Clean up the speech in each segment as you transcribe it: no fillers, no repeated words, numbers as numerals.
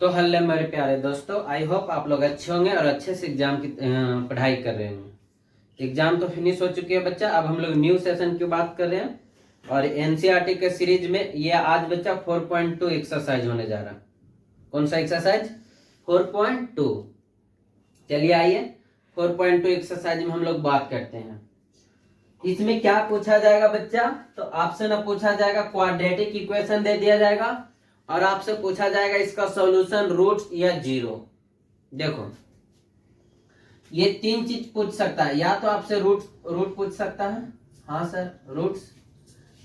तो हेलो मेरे प्यारे दोस्तों, आई होप आप लोग अच्छे होंगे और अच्छे से एग्जाम की पढ़ाई कर रहे होंगे। एग्जाम तो फिनिश हो चुकी है बच्चा। अब हम लोग न्यू सेशन की बात कर रहे हैं और एनसीईआरटी के सीरीज में ये आज बच्चा 4.2 एक्सरसाइज होने जा रहा है। कौन सा एक्सरसाइज? 4.2। चलिए आइए 4.2 एक्सरसाइज में हम लोग बात करते हैं। इसमें क्या पूछा जाएगा बच्चा? तो आपसे ना पूछा जाएगा क्वाड्रेटिक इक्वेशन दे दिया जाएगा और आपसे पूछा जाएगा इसका सॉल्यूशन रूट्स या जीरो। देखो ये तीन चीज पूछ सकता है, या तो आपसे रूट पूछ सकता है, हाँ सर रूट्स,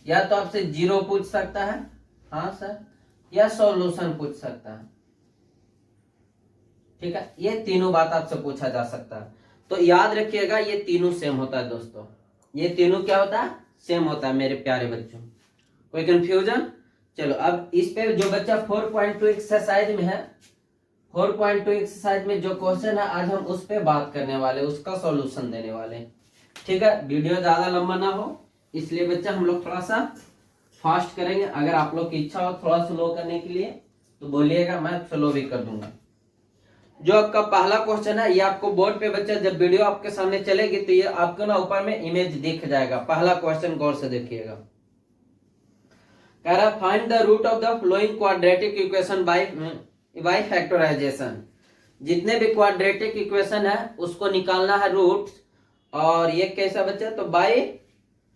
या तो आपसे जीरो पूछ सकता है, हाँ सर, या सॉल्यूशन पूछ सकता है। ठीक है, ये तीनों बात आपसे पूछा जा सकता है। तो याद रखिएगा ये तीनों सेम होता है दोस्तों। ये तीनों क्या होता है? सेम होता है मेरे प्यारे बच्चों। कोई कंफ्यूजन? चलो अब इस पे जो बच्चा 4.2 एक्सरसाइज में है, 4.2 एक्सरसाइज में जो क्वेश्चन है आज हम उस पे बात करने वाले, उसका सॉल्यूशन देने वाले। ठीक है, वीडियो ज्यादा लंबा ना हो इसलिए बच्चा हम लोग थोड़ा सा फास्ट करेंगे। अगर आप लोग की इच्छा हो थोड़ा स्लो करने के लिए तो बोलिएगा, मैं स्लो भी कर दूंगा। जो आपका पहला क्वेश्चन है ये आपको बोर्ड पे बच्चा जब वीडियो आपके सामने चलेगी तो ये आपको ना ऊपर में इमेज दिख जाएगा। पहला क्वेश्चन गौर से देखिएगा। कह रहा find the root of the following quadratic equation by factorization. जितने भी क्वाड्रेटिक इक्वेशन है उसको निकालना है रूट, और ये कैसा बच्चा? तो बाय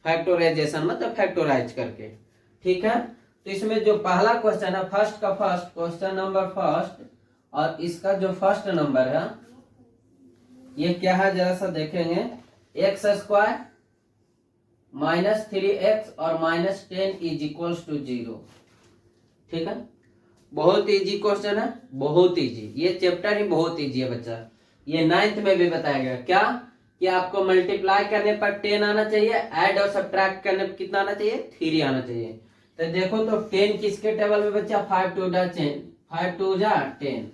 फैक्टराइजेशन, मतलब फैक्टराइज करके। ठीक है, तो इसमें जो पहला क्वेश्चन है, फर्स्ट का फर्स्ट क्वेश्चन नंबर फर्स्ट, और इसका जो फर्स्ट नंबर है ये क्या है जरा सा देखेंगे। एक्स स्क्वायर माइनस 3x और माइनस 10 इज इक्वल्स टू 0। ठीक है, बहुत इजी क्वेश्चन है, बहुत इजी। ये चैप्टर ही बहुत इजी है बच्चा। ये 9th में भी बताया गया क्या कि आपको मल्टीप्लाई करने पर 10 आना चाहिए, ऐड और सब्ट्रैक्ट करने पर कितना आना चाहिए? 3 आना चाहिए। तो देखो तो 10 किसके टेबल में बच्चा? 5 2 जा 10,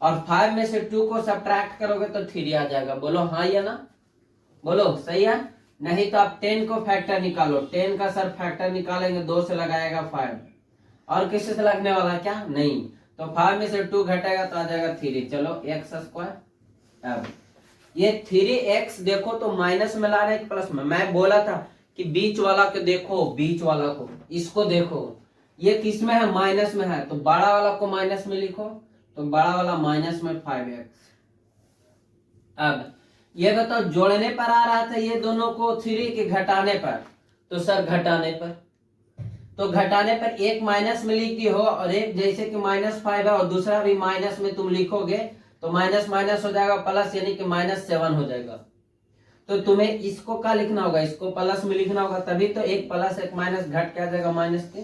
और 5 में से 2 को सब्ट्रैक्ट करोगे तो 3 आ जाएगा। बोलो हाँ या ना? बोलो सही है। नहीं तो आप 10 को फैक्टर निकालो। 10 का सर फैक्टर निकालेंगे, 2 से लगाएगा 5, और किसी से लगने वाला क्या? नहीं। तो 5 में से 2 घटेगा तो आ जाएगा 3। चलो एक्स स्क्वायर। अब ये 3x देखो तो माइनस में ला रहे प्लस में। मैं बोला था कि बीच वाला को देखो, बीच वाला को, इसको देखो, ये किस में है? माइनस में है। तो बड़ा वाला को माइनस में लिखो, तो बड़ा वाला माइनस में 5x। अब ये बताओ जोड़ने पर आ रहा था ये दोनों को 3 के घटाने पर? तो सर घटाने पर, तो घटाने पर एक माइनस में लिखती हो और एक जैसे कि -5 है और दूसरा भी माइनस में तुम लिखोगे तो माइनस माइनस हो जाएगा प्लस, यानी कि -7 हो जाएगा। तो तुम्हें इसको क्या लिखना होगा? इसको प्लस में लिखना होगा, तभी तो एक प्लस एक माइनस घट के आ जाएगा माइनस के।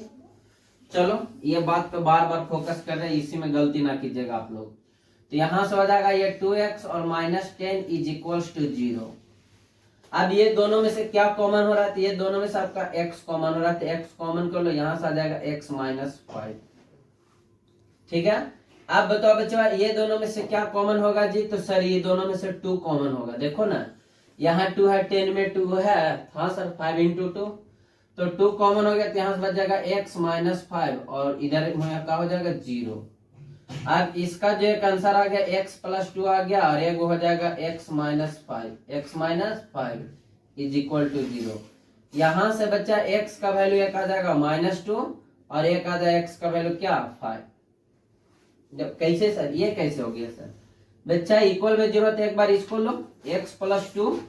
चलो ये बात पे बार बार फोकस कर रहे हैं, इसी में गलती ना कीजिएगा आप लोग। तो यहां से हो जाएगा ये 2x और -10 इज इक्वल्स टू 0। अब ये दोनों में से क्या कॉमन हो रहा है? ये दोनों में से आपका x कॉमन हो रहा है, x कॉमन कर लो, यहां से आ जाएगा x -5। ठीक है, अब बताओ बच्चों ये दोनों में से क्या कॉमन होगा जी? तो सर ये दोनों में से 2 कॉमन होगा। देखो ना यहाँ 2 है, 10 में 2 है, हाँ सर 5 × 2, तो 2 कॉमन हो गया तो यहाँ से बच जाएगा x -5 और इधर क्या हो जाएगा 0। अब इसका जो एक आंसर आ गया x + 2 आ गया, और एक हो जाएगा x -5 इज इक्वल टू 0। यहां से बच्चा x का वैल्यू एक आ जाएगा -2 और एक आ जाएगा x का वैल्यू क्या? 5। जब कैसे सर ये कैसे हो गया सर? बच्चा इक्वल में 0 तो एक बार इसको लो, x + 2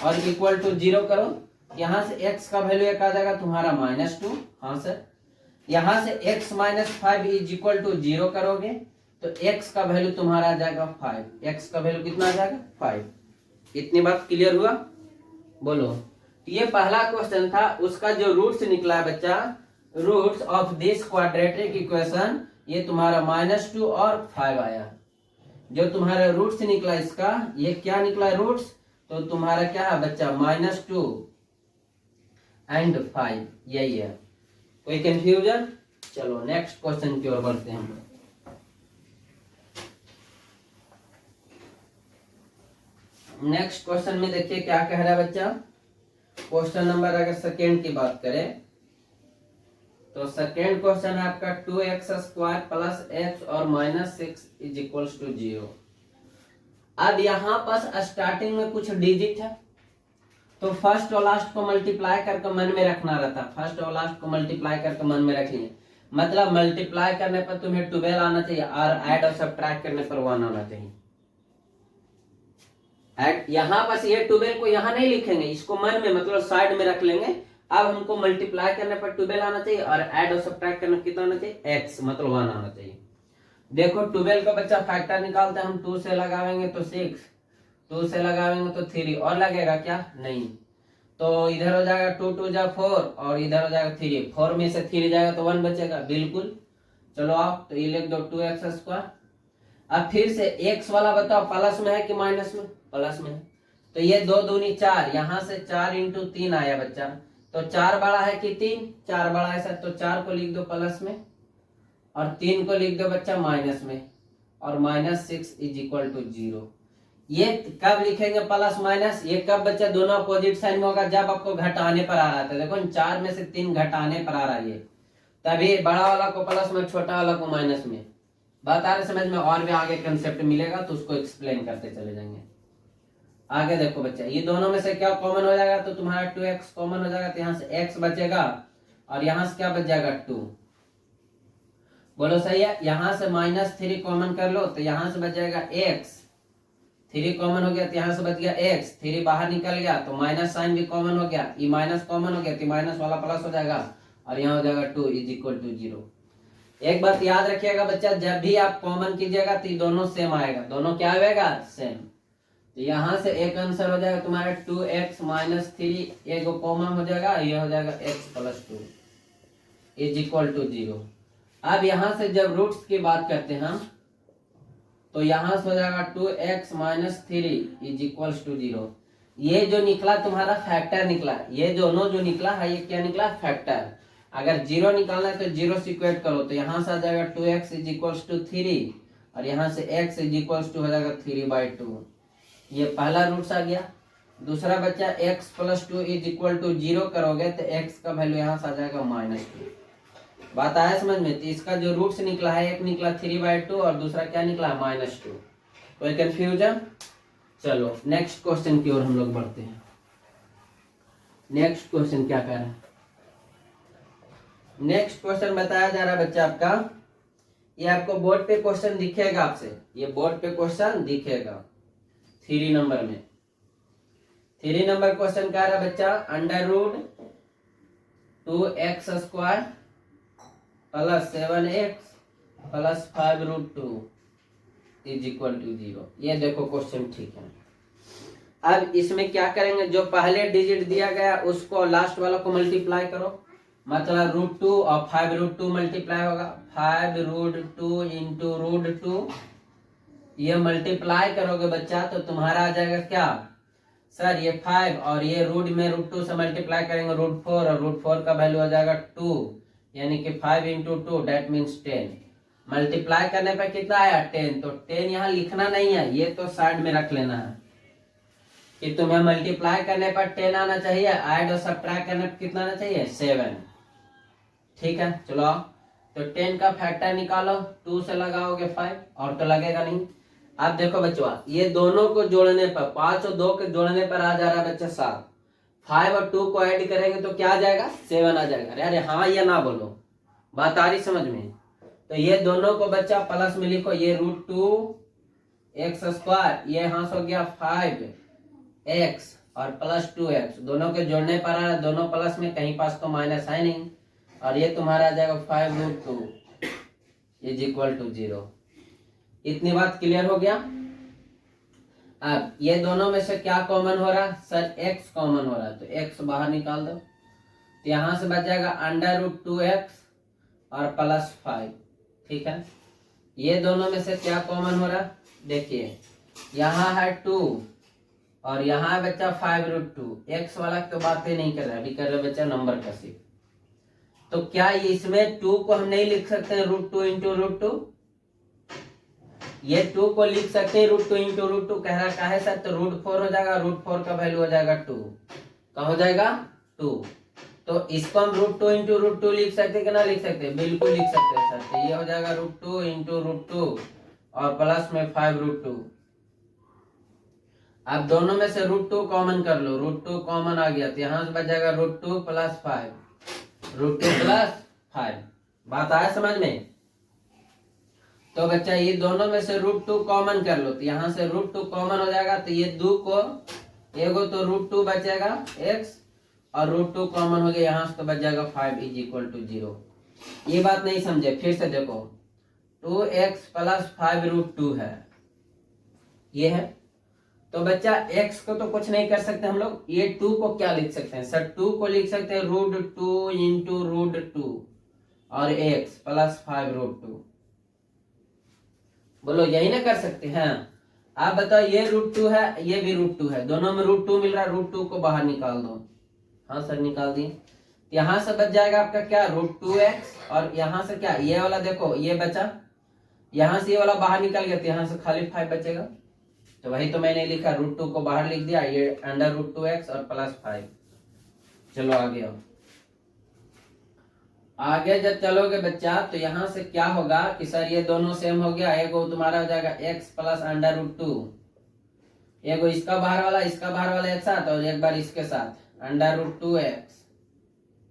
और इक्वल टू 0 करो। यहां से x का वैल्यू एक आ जाएगा तुम्हारा -2, हाँ सर। यहां से x -5 इज इक्वल टू 0 करोगे तो x का वैल्यू तुम्हारा आ जाएगा 5। x का वैल्यू कितना आ जाएगा? 5। इतनी बात क्लियर हुआ? बोलो। ये पहला क्वेश्चन था, उसका जो रूट्स निकला है बच्चा, roots of this quadratic equation, ये तुम्हारा -2 और 5 आया। जो तुम्हारा रूट्स निकला इसका, ये क्या निकला रूट्स? तो तुम्हारा क्या है बच्चा? -2 एंड 5, यही है। कोई कंफ्यूजन? चलो नेक्स्ट क्वेश्चन की ओर बढ़ते हैं। नेक्स्ट क्वेश्चन में देखिए क्या कह रहा है बच्चा। क्वेश्चन नंबर अगर सेकेंड की बात करें, तो सेकेंड क्वेश्चन है आपका 2x² प्लस x और -6 इज इक्वल्स टू 0। अब यहाँ पास स्टार्टिंग में कुछ डिजिट है, तो फर्स्ट और लास्ट को मल्टीप्लाई करके मन में रखना रहता। फर्स्ट और लास्ट को मल्टीप्लाई करके मन में रखिए, मतलब मल्टीप्लाई करने पर तुम्हें 12 आना चाहिए और ऐड और सब्ट्रैक्ट करने पर 1 आना चाहिए। ऐड यहाँ पास ये 12 को यहाँ नहीं लिखेंगे, इसको मन में मतलब साइड में रख लेंगे। अब हमको मल्टीप्लाई करने पर 12 आना चाहिए और ऐड और सब्ट्रैक्ट करने पर कितना आना चाहिए, x मतलब 1 आना चाहिए। देखो 12 का बच्चा फैक्टर निकालते हैं हम, 2 से लगावेंगे तो 6, 2 से लगावेंगे तो 3 और लगेगा क्या, नहीं। तो इधर हो जाएगा 2 2 जा 4 और इधर हो जाएगा 3, 4 में से 3 जाएगा तो 1 बचेगा, बिल्कुल। चलो आप तो ये लिख दो 2x²। अब फिर से x वाला बताओ प्लस में है कि माइनस में, प्लस में है। तो ये 2 दूनी 4, यहाँ से 4 × 3 आया बच्चा, तो 4 बड़ा है कि 3, 4 बड़ा है सर, तो 4 को लिख दो प्लस में और 3 को लिख दो बच्चा माइनस में, और -6 इज इक्वल टू 0। ये कब लिखेंगे प्लस माइनस, ये कब बच्चा दोनों अपोजिट साइन में होगा, जब आपको घटाने पर आ रहा था। देखो 4 में से 3 घटाने पर आ रहा है, ये तभी बड़ा वाला को प्लस में, छोटा वाला को माइनस में। बात आ रही समझ में, और भी आगे कंसेप्ट मिलेगा तो उसको एक्सप्लेन करते चले जाएंगे। आगे देखो बच्चा, ये दोनों में से क्या कॉमन हो जाएगा, तो तुम्हारा 2x कॉमन हो जाएगा, तो यहाँ से x बचेगा और यहाँ से क्या बच जाएगा 2। बोलो सही है। यहाँ से -3 कॉमन कर लो तो यहाँ से बच जाएगा x, 3 कॉमन हो गया तो यहाँ से बच गया x, 3 बाहर निकल गया तो माइनस साइन भी कॉमन हो गया, ये माइनस कॉमन हो गया तो माइनस वाला प्लस हो जाएगा और यहाँ हो जाएगा 2 इज इक्वल टू 0। एक बात याद रखिएगा बच्चा, जब भी आप कॉमन कीजिएगा तो ये दोनों सेम आएगा, दोनों क्या आएगा, सेम। तो यहाँ से एक आंसर हो जाएगा तुम्हारा 2x - 3, एक कॉमन हो जाएगा, ये हो जाएगा x + 2 इज इक्वल टू 0। अब यहाँ से जब रूट्स की बात करते हैं हम, तो यहाँ से हो जाएगा 2x - 3 इज इक्वल टू 0। ये जो निकला तुम्हारा फैक्टर निकला, ये दोनों जो निकला है ये क्या निकला, फैक्टर। अगर 0 निकालना है तो 0 से इक्वेट करो, तो यहाँ से आ जाएगा 2x इज इक्वल टू 3 और यहाँ से x इज इक्वल टू हो जाएगा 3/2। ये पहला रूट्स आ गया। दूसरा बच्चा x + 2 इज इक्वल टू 0 करोगे तो x का वैल्यू यहाँ से आ जाएगा -2। बात आया समझ में। तो इसका जो रूट्स निकला है, एक निकला 3/2 और दूसरा क्या निकला -2। कोई कंफ्यूजन? चलो नेक्स्ट क्वेश्चन की ओर हम लोग बढ़ते हैं। नेक्स्ट क्वेश्चन क्या कह रहा है, नेक्स्ट क्वेश्चन बताया जा रहा है बच्चा आपका, ये आपको बोर्ड पे क्वेश्चन दिखेगा, आपसे ये बोर्ड पे क्वेश्चन दिखेगा 3 नंबर में। 3 नंबर क्वेश्चन क्या रहा बच्चा, √2x² + 7x + 5√2 is equal to 0। ये देखो क्वेश्चन ठीक है। अब इसमें क्या करेंगे, जो पहले डिजिट दिया गया उसको लास्ट वाला को मल्टीप्लाई करो, मतलब √2 और 5√2 मल्टीप्लाई होगा, 5√2 × √2। ये मल्टीप्लाई करोगे बच्चा तो तुम्हारा आ जाएगा क्या, सर ये 5 और ये रूट में √2 से मल्टीप्लाई करेंगे √4 और √4 का वैल्यू हो जाएगा 2, यानी कि 5 × 2 दैट मीन्स 10। मल्टीप्लाई करने पर कितना आया 10, तो 10 यहाँ लिखना नहीं है, ये तो साइड में रख लेना है कि तुम्हें मल्टीप्लाई करने पर 10 आना चाहिए, ऐड और सब्ट्रैक्ट करने पर कितना आना चाहिए 7। ठीक है चलो, तो 10 का फैक्टर निकालो, 2 से लगाओगे 5 और तो लगेगा नहीं। अब देखो बच्चों, ये दोनों को जोड़ने पर 5 और 2 के जोड़ने पर आ जा रहा है बच्चा 7, 5 और 2 को ऐड करेंगे तो क्या आ जाएगा 7 आ जाएगा। अरे हाँ या ना बोलो, बात आ रही समझ में। तो ये दोनों को बच्चा प्लस में लिखो, ये √2x², ये यहाँ से हो गया 5x और + 2x, दोनों के जोड़ने पर आ रहा है, दोनों प्लस में, कहीं पास तो माइनस है नहीं, और ये तुम्हारा आ जाएगा 5√2 इज इक्वल टू 0। इतनी बात क्लियर हो गया। अब ये दोनों में से क्या कॉमन हो रहा है, सर x कॉमन हो रहा है, तो x बाहर निकाल दो, तो यहाँ से बच जाएगा √2x और +5। ठीक है, ये दोनों में से क्या कॉमन हो रहा है, देखिए यहाँ है 2 और यहाँ है बच्चा 5√2। x वाला तो बातें नहीं कर रहा, अभी कर रहे बच्चा नंबर का सिर्फ। तो क्या इसमें 2 को हम नहीं लिख सकते हैं √2 × √2, ये 2 को लिख सकते हैं √2 × √2, कह रहा का है सर, तो √4 हो जाएगा, √4 का वैल्यू हो जाएगा 2, क्या हो जाएगा 2। तो इसको हम √2 इंटू √2 लिख सकते कि ना लिख सकते? बिल्कुल लिख सकते हैं सर। तो ये हो जाएगा √2 इंटू √2 और प्लस में 5√2। अब दोनों में से √2 कॉमन कर लो, √2 कॉमन आ गया तो यहाँ से बच जाएगा √2 प्लस 5, √2 प्लस 5। बात आया समझ में? तो बच्चा ये दोनों में से √2 कॉमन कर लो, तो यहाँ से √2 कॉमन हो जाएगा, तो ये 2 को एगो तो √2 बचेगा x और √2 कॉमन हो गया यहाँ से, तो बच जाएगा 5 = 0। ये बात नहीं समझे, फिर से देखो 2x प्लस 5√2 है, ये है। तो बच्चा x को तो कुछ नहीं कर सकते हम लोग, ये 2 को क्या लिख सकते हैं सर? 2 को लिख सकते हैं √2 इंटू √2 और x प्लस 5√2। बोलो यही ना कर सकते हैं? आप बताओ, ये √2 है, ये भी √2 है, दोनों में √2 मिल रहा है, √2 को बाहर निकाल दो। हाँ सर निकाल दिए। यहाँ से बच जाएगा आपका क्या? √2x और यहाँ से क्या, ये वाला देखो ये बचा, यहाँ से ये वाला बाहर निकल गया तो यहाँ से खाली 5 बचेगा। तो वही तो मैंने लिखा, √2 को बाहर लिख दिया, ये अंडर √2x और प्लस 5। चलो आगे आओ। आगे जब चलोगे बच्चा तो यहाँ से क्या होगा कि सर ये दोनों सेम हो गया, एगो तुम्हारा हो जाएगा x प्लस अंडर √2, एगो इसका बाहर वाला एक साथ और एक बार इसके साथ अंडर √2x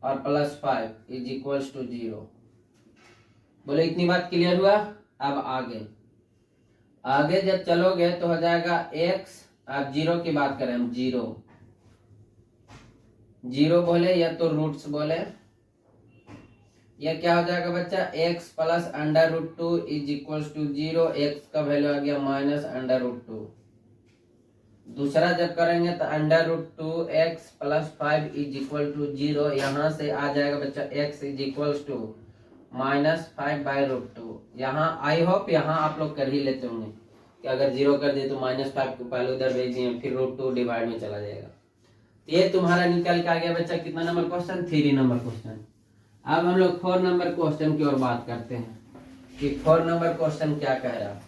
और प्लस 5 = 0। बोले इतनी बात क्लियर हुआ? अब आगे जब चलोगे तो हो जाएगा x, अब 0 की बात करें हम, 0 बोले या तो रूट्स बोले, ये क्या हो जाएगा बच्चा? x प्लस अंडर √2 = 0, x का वैल्यू आ गया माइनस अंडर √2। दूसरा जब करेंगे तो अंडर √2x प्लस 5 = 0, यहाँ से आ जाएगा बच्चा x = -5/√2। यहाँ आई होप यहाँ आप लोग कर ही लेते होंगे कि अगर 0 कर दिए तो -5 को पहले उधर भेज दिए, फिर √2 डिवाइड में चला जाएगा। तो ये तुम्हारा निकल के आ गया बच्चा कितना नंबर क्वेश्चन? 3 number question. अब हम लोग 4 नंबर क्वेश्चन की ओर बात करते हैं कि 4 नंबर क्वेश्चन क्या कह रहा है।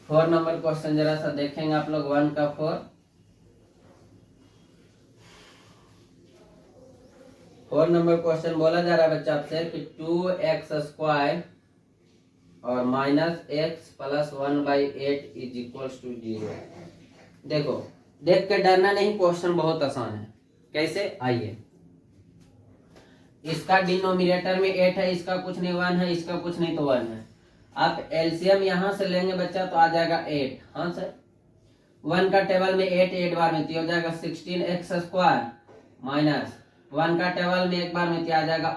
4 नंबर क्वेश्चन जरा सा देखेंगे आप लोग, 1 का 4 नंबर क्वेश्चन बोला जा रहा है बच्चा आपसे कि 2x² और -x प्लस 1/8 = 0। देखो देख के डरना नहीं, क्वेश्चन बहुत आसान है। कैसे? आइए, इसका डिनोमिनेटर में 8 है, इसका कुछ नहीं 1 है, इसका कुछ नहीं तो 1 है। आप एलसीएम यहां से लेंगे बच्चा तो आ जाएगा 8। हाँ सर, 1 का टेबल में 8 बार में तो हो जाएगा 16x² माइनस 1 का टेबल में एक बार में आ जाएगा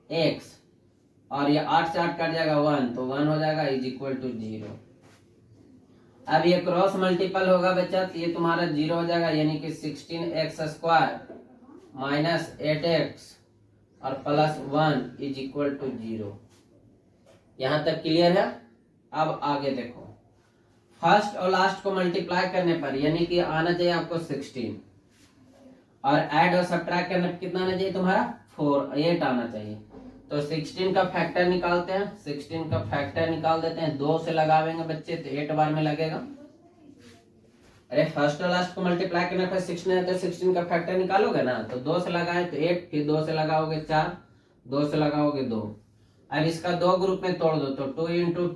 8x और ये 8 से 8 कट जाएगा 1, तो 1 हो जाएगा = 0। अब ये क्रॉस मल्टीपल होगा बच्चा तो ये तुम्हारा 0 हो जाएगा, यानी कि 16x² माइनस 8x और प्लस 1 = 0। यहां तक क्लियर है? अब आगे देखो, फर्स्ट और लास्ट को मल्टीप्लाई करने पर यानी कि आना चाहिए आपको 16 और ऐड और सब्ट्रैक्ट करने पर कितना आना चाहिए तुम्हारा? 8 आना चाहिए। तो 16 का फैक्टर निकालते हैं, 16 का फैक्टर निकाल देते हैं, 2 से लगावेंगे बच्चे तो 8 बार में लगेगा। अरे फर्स्ट और लास्ट को मल्टीप्लाई करने पर 16 है तो 16 का फैक्टर निकालोगे ना, तो 2 से लगाए तो 8, फिर 2 से लगाओगे 4, 2 से लगाओगे 2। अब इसका 2 ग्रुप में तोड़ दो तो 2 × 2 इंटू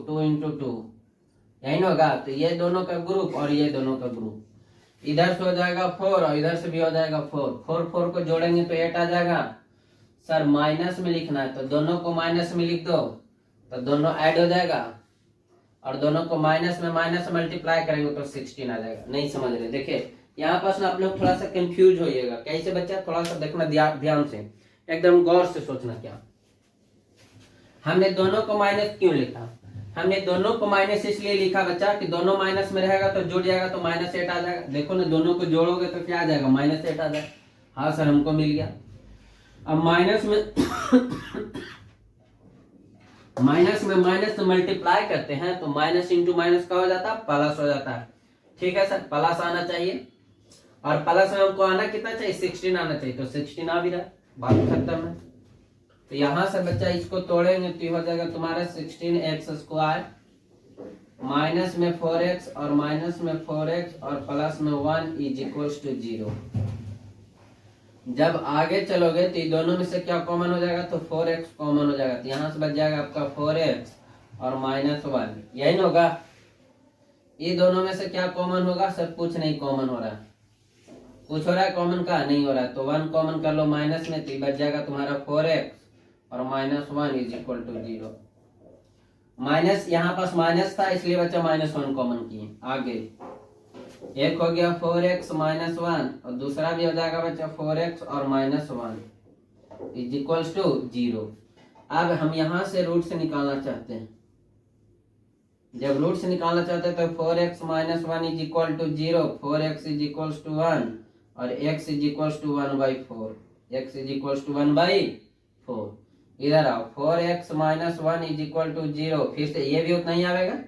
2 × 2 यही होगा। तो ये दोनों का ग्रुप और ये दोनों का ग्रुप, इधर से हो जाएगा 4 और इधर से भी हो जाएगा 4 को जोड़ेंगे तो 8 आ जाएगा। सर माइनस में लिखना है तो दोनों को माइनस में लिख दो तो दोनों ऐड हो जाएगा और दोनों को माइनस में मल्टीप्लाई करेंगे तो 16 आ जाएगा। नहीं समझ रहे? देखिए यहाँ पास ना आप लोग थोड़ा सा कंफ्यूज होइएगा। कैसे बच्चा? थोड़ा सा देखना ध्यान से, एकदम गौर से सोचना। क्या हमने दोनों को माइनस क्यों लिखा? हमने दोनों को माइनस इसलिए लिखा बच्चा कि दोनों माइनस में रहेगा तो जुड़ जाएगा तो -8 आ जाएगा। देखो ना, दोनों को जोड़ोगे तो क्या आ जाएगा? -8 आ जाएगा। हाँ सर हमको मिल गया। अब माइनस में माइनस से मल्टीप्लाई करते हैं तो माइनस इंटू माइनस का हो जाता है प्लस हो जाता है। ठीक है सर, प्लस आना चाहिए और प्लस में हमको आना कितना चाहिए? 16 आना चाहिए, तो 16 आ भी रहा, बात खत्म है। तो यहां से बच्चा इसको तोड़ेंगे तो हो जाएगा तुम्हारा 16x² माइनस में 4x और माइनस में 4x और प्लस में 1 इज इक्वल्स टू 0। जब आगे चलोगे तो दोनों में से क्या कॉमन हो जाएगा, तो 4x कॉमन हो जाएगा, तो यहाँ से बच जाएगा आपका 4x और माइनस 1, यही ना होगा। ये दोनों में से क्या कॉमन होगा, सब कुछ नहीं कॉमन हो रहा है, कुछ हो रहा है कॉमन का नहीं हो रहा है, तो 1 कॉमन कर लो माइनस में, तो बच जाएगा तुम्हारा 4x और minus 1 is equal to 0। Minus यहाँ पास माइनस था इसलिए बच्चा माइनस 1 कॉमन किए। आगे एक हो गया 4x माइनस 1 और दूसरा भी हो जाएगा बच्चा 4x और माइनस 1 इज इक्वल्स टू 0। अब हम यहाँ से रूट से निकालना चाहते हैं, जब रूट से निकालना चाहते हैं तो 4x minus 1 is equal to 0, 4x is equals to 1 और x is equals to 1/4, x is equals to 1/4। इधर आओ 4x minus 1 is equal to 0, फिर से ये भी उतना ही आवेगा,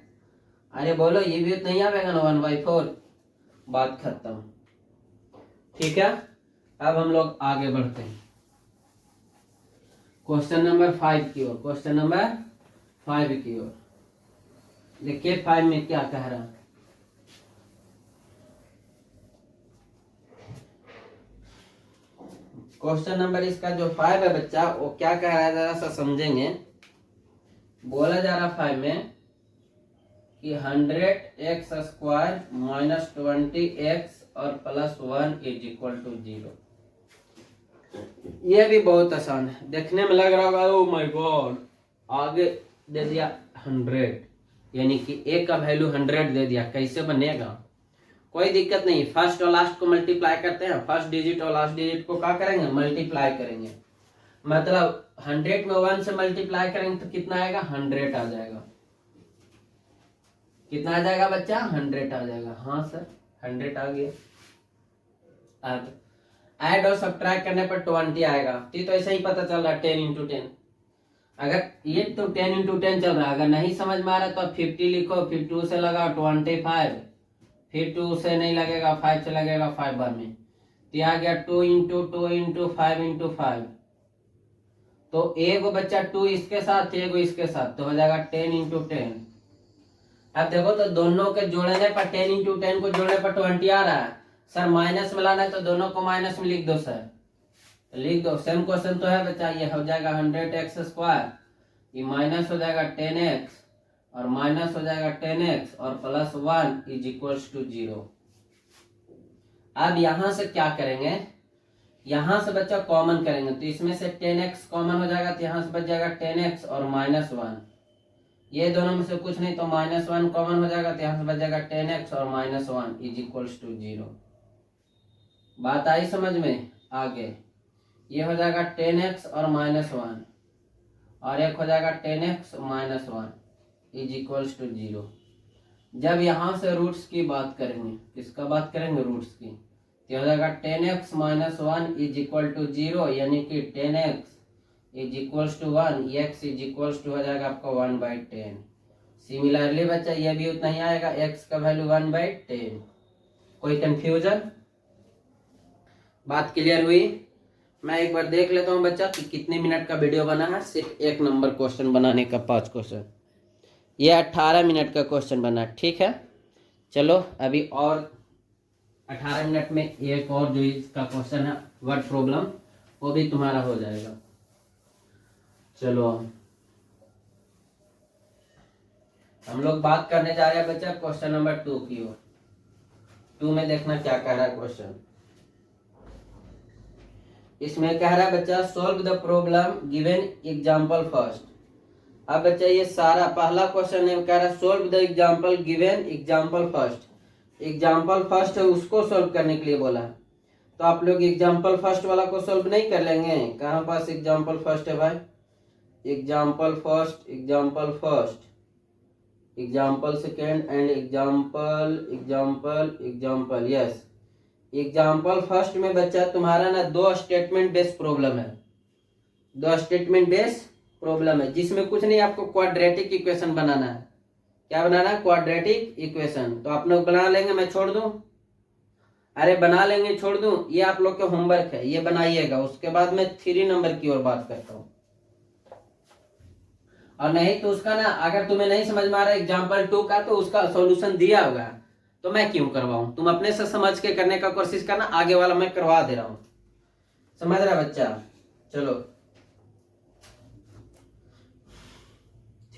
अरे बोलो ये भी उतना ही आवेगा ना 1/4, बात खत्म। ठीक है, अब हम लोग आगे बढ़ते हैं क्वेश्चन नंबर 5 की ओर। क्वेश्चन नंबर 5 की ओर देखिए 5 में क्या कह रहा है। क्वेश्चन नंबर इसका जो 5 है बच्चा, वो क्या कह रहा है जरा सा समझेंगे। बोला जा रहा 5 में कि 100x² माइनस 20x और प्लस 1 इज इक्वल टू 0। ये भी बहुत आसान है, देखने में लग रहा होगा ओ माय गॉड, आगे दे दिया 100, यानी कि a का वैल्यू 100 दे दिया, कैसे बनेगा, कोई दिक्कत नहीं। फर्स्ट और लास्ट को मल्टीप्लाई करते हैं, फर्स्ट डिजिट और लास्ट डिजिट को क्या करेंगे, मल्टीप्लाई करेंगे। मतलब 100 में 1 से मल्टीप्लाई करेंगे तो कितना आएगा, 100 आ जाएगा। कितना आ जाएगा बच्चा, 100 आ जाएगा। हाँ सर 100 आ गया। अब ऐड और सब्ट्रैक्ट करने पर 20 आएगा, तो ऐसा ही पता चल रहा है 10 × 10। अगर ये तो 10 × 10 चल रहा है, अगर नहीं समझ में आ रहा तो 50 लिखो, फिर 2 से लगाओ 25, फिर 2 से नहीं लगेगा 5 से लगेगा 5 बार में, तो आ गया 2 × 2 × 5 × 5। तो एगो बच्चा 2 इसके साथ एगो इसके साथ, तो हो जाएगा 10 × 10। अब देखो तो दोनों के जोड़ने पर 10 × 10 को जोड़ने पर 20 आ रहा है। सर माइनस में लाना है तो दोनों को माइनस में लिख दो सर, लिख दो। सेम क्वेश्चन तो है बच्चा, ये हो जाएगा 100x², ये माइनस हो जाएगा 10x और माइनस हो जाएगा 10x और प्लस 1 इज इक्वल्स टू 0। अब यहां से क्या करेंगे, यहां से बच्चा कॉमन करेंगे, तो इसमें से 10x कॉमन हो जाएगा, तो यहां से बच जाएगा 10x और माइनस 1। ये दोनों में से कुछ नहीं तो माइनस 1 कॉमन हो जाएगा, तो यहां से बच जाएगा 10x और माइनस 1 इज इक्वल्स टू 0। बात आई समझ में। आगे ये हो जाएगा 10x और माइनस 1 और एक हो जाएगा 10x minus 1 is equals to 0। जब यहां से रूट्स की बात करेंगे, किसका बात करेंगे, रूट्स की, तो हो जाएगा 10x minus 1 is equal to 0, यानी कि 10x is equals to 1, x is equals to हो जाएगा आपका 1/10। सिमिलरली बच्चा ये भी उतना ही आएगा, x का वैल्यू 1/10। कोई कंफ्यूजन, बात क्लियर हुई। मैं एक बार देख लेता हूं बच्चा कि कितने मिनट का वीडियो बना है, सिर्फ 1 नंबर क्वेश्चन बनाने का 5 क्वेश्चन, ये 18 मिनट का क्वेश्चन बना, ठीक है। चलो अभी और 18 मिनट में एक और जो इसका क्वेश्चन है वर्ड प्रॉब्लम, वो भी तुम्हारा हो जाएगा। चलो हम लोग बात करने जा रहे हैं बच्चा क्वेश्चन नंबर 2 की ओर। 2 में देखना क्या कह रहा है क्वेश्चन। इसमें कह रहा है बच्चा solve the problem given example first. अब बच्चा ये सारा पहला क्वेश्चन है, कह रहा है solve the example given example first. Example first है उसको सॉल्व करने के लिए बोला है, तो आप लोग एग्जांपल फर्स्ट वाला को सॉल्व नहीं कर लेंगे। कहाँ पास एग्जांपल फर्स्ट है भाई, example first, example first, example second and example example example. Yes, example first में बच्चा तुम्हारा ना 2 स्टेटमेंट बेस्ड प्रॉब्लम है, 2 स्टेटमेंट बेस्ड प्रॉब्लम है, जिसमें कुछ नहीं, आपको क्वाड्रेटिक इक्वेशन बनाना है। क्या बनाना है, क्वाड्रेटिक इक्वेशन। तो आप लोग बना लेंगे, मैं छोड़ दूं, अरे बना लेंगे छोड़ दूं, ये आप लोग के होमवर्क है, ये बनाइएगा। उसके बाद मैं 3 नंबर की ओर बात करता हूं। और नहीं तो उसका ना, अगर तुम्हें नहीं समझ में आ रहा एग्जाम्पल 2 का, तो उसका सॉल्यूशन दिया होगा, तो मैं क्यों करवाऊं? तुम अपने से समझ के करने का कोशिश करना, आगे वाला मैं करवा दे रहा हूं। समझ रहा बच्चा? चलो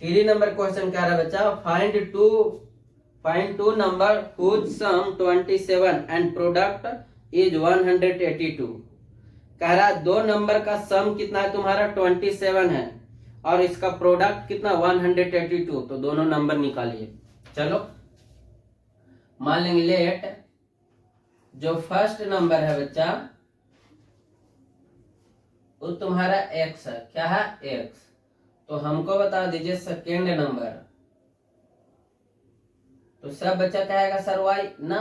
3 नंबर क्वेश्चन कह रहा है बच्चा, find two number whose sum 27 and product is 182। कह रहा है 2 नंबर का सम कितना है तुम्हारा 27 है, और इसका प्रोडक्ट कितना 182। तो दोनों नंबर निकालिए। चलो मान लेंगे लेट जो फर्स्ट नंबर है बच्चा वो तुम्हारा x है। क्या है? x। तो हमको बता दीजिए सेकेंड नंबर। तो सब बच्चा कहेगा सर y ना।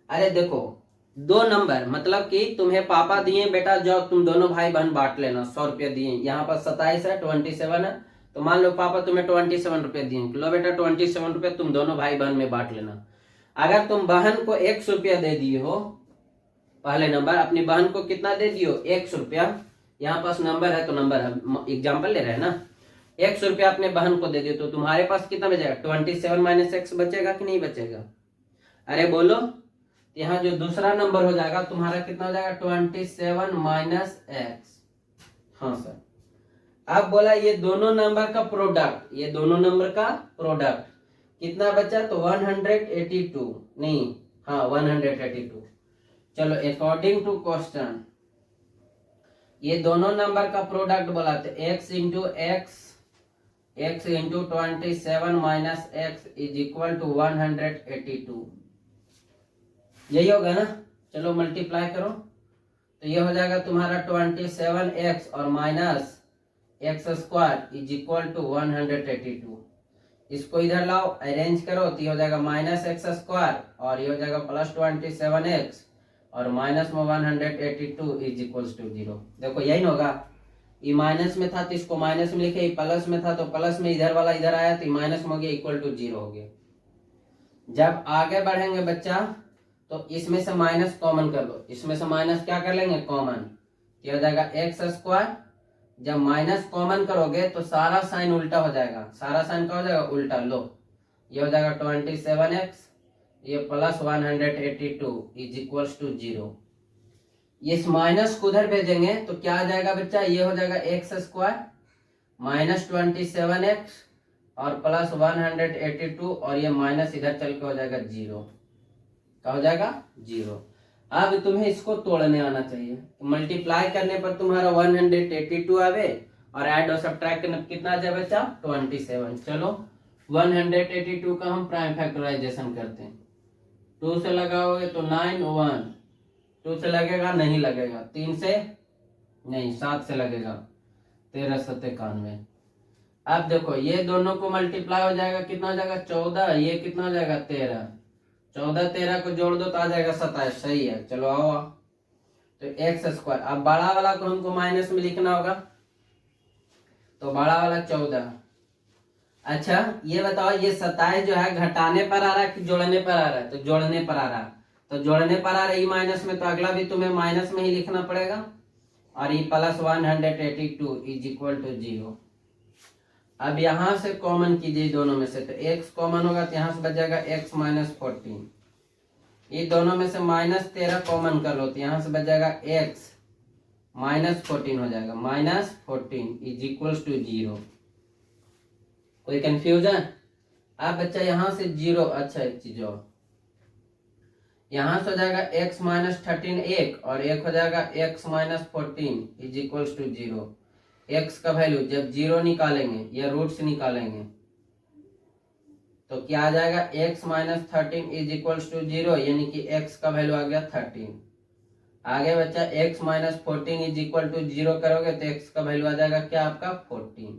अरे देखो 2 नंबर मतलब कि तुम्हें पापा दिए बेटा जाओ तुम दोनों भाई बहन बांट लेना, 100 रुपया दिए। यहाँ पर 27 है, 27 है, तो मान लो पापा तुम्हें 27 रुपये दिए, लो बेटा 27 रुपये तुम दोनों भाई बहन में बांट लेना। अगर तुम बहन को 100 रुपया दे दिए हो, पहले नंबर अपनी बहन को कितना दे दियो 100 रुपया, यहाँ पास नंबर है तो नंबर है, एग्जाम्पल ले रहे हैं ना। 100 रुपया अपने बहन को दे दियो, तो तुम्हारे पास कितना बचेगा 27 माइनस एक्स बचेगा कि नहीं बचेगा? अरे बोलो। यहाँ जो दूसरा नंबर हो जाएगा तुम्हारा कितना हो जाएगा 27 माइनस एक्स। हाँ सर। अब बोला ये दोनों नंबर का प्रोडक्ट, ये दोनों नंबर का प्रोडक्ट कितना बचा? तो 182 नहीं, हाँ 182। चलो अकॉर्डिंग टू क्वेश्चन ये दोनों नंबर का प्रोडक्ट बोला तो x into x, x into 27 minus x is equal to 182। यही होगा ना? चलो मल्टीप्लाई करो तो ये हो जाएगा तुम्हारा 27x और minus x square is equal to 182। इसको इधर लाओ अरेंज करो तो ये हो जाएगा माइनस एक्स स्क्वायर और ये हो जाएगा प्लस 27x और माइनस में 182 इज इक्वल टू 0। देखो यही होगा, ये माइनस में था तो इसको माइनस में लिखे, ये प्लस में था तो प्लस में इधर वाला इधर आया तो माइनस में हो गया इक्वल टू 0 हो गया। जब आगे बढ़ेंगे बच्चा तो इसमें से माइनस कॉमन कर लो, इसमें से माइनस क्या कर लेंगे कॉमन, ये हो जाएगा एक्स स्क्वायर। जब माइनस कॉमन करोगे तो सारा साइन उल्टा हो जाएगा, सारा साइन क्या हो जाएगा उल्टा। लो ये हो जाएगा 27x, ये प्लस 182 इज इक्वल टू 0। इस माइनस को उधर भेजेंगे तो क्या आ जाएगा बच्चा, ये हो जाएगा एक्स स्क्वायर माइनस 27x और प्लस 182 और ये माइनस इधर चल के हो जाएगा 0। क्या हो जाएगा 0। अब तुम्हें इसको तोड़ने आना चाहिए, मल्टीप्लाई करने पर तुम्हारा 182 आवे और ऐड और सब्ट्रैक्ट करने पर कितना आ जाए बच्चा 27। चलो 182 का हम प्राइम फैक्टराइजेशन करते हैं। 2 से लगाओगे तो 9 1, 2 से लगेगा नहीं लगेगा, 3 से नहीं 7 से लगेगा 13 7 91। अब देखो ये दोनों को मल्टीप्लाई हो जाएगा, कितना हो जाएगा 14, ये कितना हो जाएगा 13, 14 13 को जोड़ दो तो आ जाएगा 27। सही है। चलो आओ तो एक्स स्क्वायर। अब बड़ा वाला को हमको माइनस में लिखना होगा तो बड़ा वाला 14। अच्छा ये बताओ ये 27 जो है घटाने पर आ रहा है कि जोड़ने पर आ रहा है? तो जोड़ने पर आ रहा है, तो जोड़ने पर आ रही माइनस में तो अगला भी तुम्हें माइनस में ही लिखना पड़ेगा और ये प्लस 182 इज इक्वल टू 0। अब यहां से कॉमन कीजिए दोनों में से, तो x कॉमन होगा तो यहां से बच जाएगा x माइनस 14। ये दोनों में से माइनस 13 कॉमन कर लो तो यहां से बच जाएगा x माइनस 14 हो जाएगा, माइनस 14 इज इक्वल टू 0। कोई कंफ्यूजन? अब बच्चा यहां से 0, अच्छा एक चीज और यहां से हो जाएगा x माइनस 13 एक और एक हो जाएगा x minus 14 is equal to 0। x का वैल्यू जब 0 निकालेंगे या रूट से निकालेंगे तो क्या आ जाएगा x minus 13 is equal to 0, यानी कि x का वैल्यू आ गया 13। आगे बच्चा x minus 14 is equal to 0 करोगे तो x का वैल्यू आ जाएगा क्या आपका 14।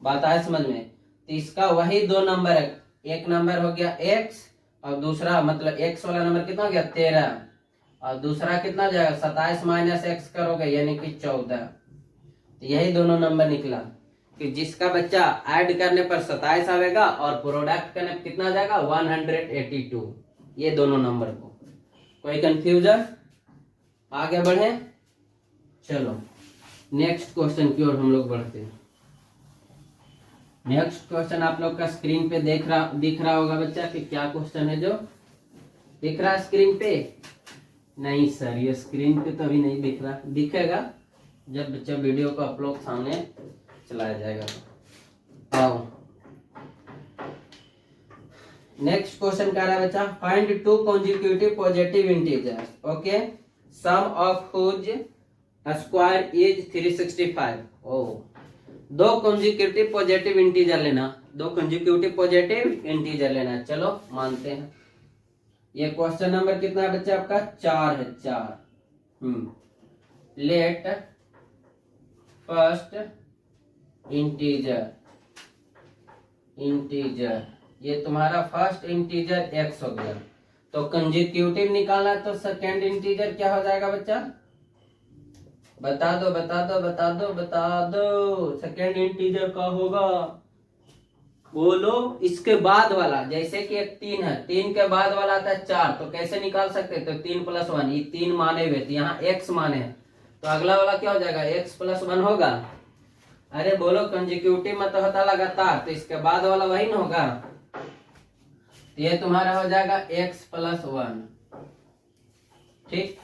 बात आए समझ में? तो इसका वही 2 नंबर है, एक नंबर हो गया x और दूसरा मतलब x वाला नंबर कितना हो गया 13 और दूसरा कितना हो जाएगा 27 माइनस एक्स करोगे यानी कि 14। तो यही दोनों नंबर निकला कि जिसका बच्चा ऐड करने पर 27 आएगा और प्रोडक्ट करने पर कितना आ जाएगा 182। ये दोनों नंबर को। कोई कंफ्यूजन? आगे बढ़े। चलो नेक्स्ट क्वेश्चन की ओर हम लोग बढ़ते हैं। नेक्स्ट क्वेश्चन आप लोग का स्क्रीन पे दिख रहा होगा बच्चा कि क्या क्वेश्चन है जो दिख रहा है स्क्रीन पे। नहीं सर, ये स्क्रीन पे तो अभी नहीं दिख रहा, दिखेगा जब बच्चा वीडियो को आप लोग सामने चलाया जाएगा। आओ नेक्स्ट क्वेश्चन कह रहा है बच्चा, find two consecutive positive integers, okay, sum of whose square is 365। ओ, दो कॉन्जिक्यूटिव पॉजिटिव इंटीजर लेना, दो कॉन्जिक्यूटिव पॉजिटिव इंटीजर लेना। चलो मानते हैं। ये क्वेश्चन नंबर कितना है बच्चा आपका? 4 है, 4। लेट फर्स्ट इंटीजर ये तुम्हारा फर्स्ट इंटीजर x हो गया, तो कंजिक्यूटिव निकालना है, तो सेकेंड इंटीजर क्या हो जाएगा बच्चा? बता दो बता दो बता दो बता दो, सेकेंड इंटीजर का होगा, बोलो। इसके बाद वाला, जैसे कि एक 3 है, 3 के बाद वाला आता है 4, तो कैसे निकाल सकते? तो 3 + 1, ये 3 माने हुए थे, यहाँ x माने हैं, तो अगला वाला क्या हो जाएगा? x + 1 होगा। अरे बोलो, कंजिक्यूटिव में तो होता लगातार, तो इसके बाद वाला वही ना होगा, तो ये तुम्हारा हो जाएगा x + 1। ठीक,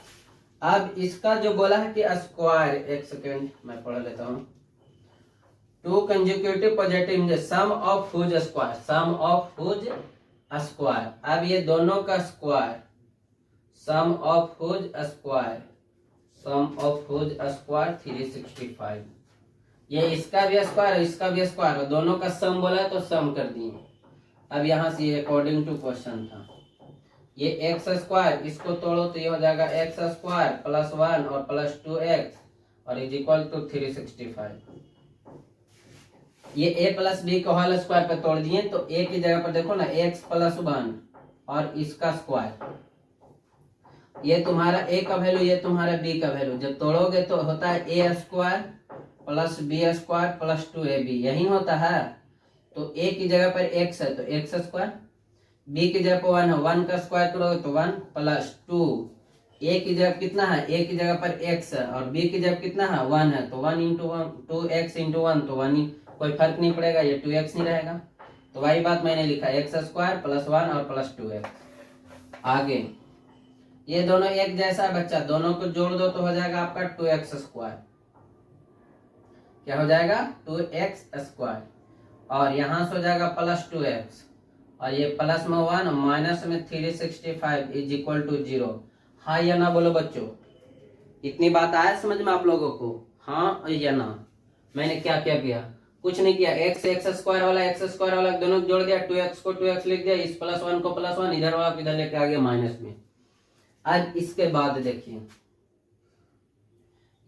अब इसका जो बोला है कि स्क्वायर, एक सेकेंड मैं पढ़ लेता हूं। Two consecutive positive sum of whose square, sum of whose square, अब ये दोनों का square, sum of whose square, sum of whose square 365, ये इसका भी स्क्वायर है, इसका भी स्क्वायर है, दोनों का सम बोला तो सम कर दिए। अब यहां से ये अकॉर्डिंग टू क्वेश्चन था, ये एक्स स्क्वायर, इसको तोड़ो तो ये हो जाएगा x स्क्वायर + 1 और + 2x और इज इक्वल टू 365। ये a + b को होल स्क्वायर पे तोड़ दिए, तो a की जगह पर देखो ना, x + 1 और इसका स्क्वायर, ये तुम्हारा a का वैल्यू, ये तुम्हारा b का वैल्यू, जब तोड़ोगे तो होता है a square + b square + 2ab, यही होता है। तो a की जगह पर x है तो x स्क्वायर, b की जगह पर 1 है, 1 का स्क्वायर करोगे तो 1 + 2, a की जगह कितना है? a की जगह पर x है और b की जगह कितना है? 1 है, तो 1 × 1, 2x × 1, तो 1 ही, कोई फर्क नहीं पड़ेगा, ये 2x नहीं रहेगा, तो वही बात मैंने लिखा, x स्क्वायर + 1 और + 2x। आगे ये दोनों एक जैसा है बच्चा, दोनों को जोड़ दो तो हो जाएगा आपका 2x स्क्वायर, क्या हो जाएगा? 2x स्क्वायर, और यहां से हो जाएगा + 2x, और ये प्लस में 1 माइनस में 365 इज इक्वल टू 0। हाँ या ना बोलो बच्चों, इतनी बात आया समझ में आप लोगों को? हाँ या ना? मैंने क्या क्या किया? कुछ नहीं किया, x स्क्वायर वाला दोनों को जोड़ दिया, 2x को 2x लिख दिया, इस +1 को +1, इधर वाला इधर लेके आ गया माइनस में। आज इसके बाद देखिए,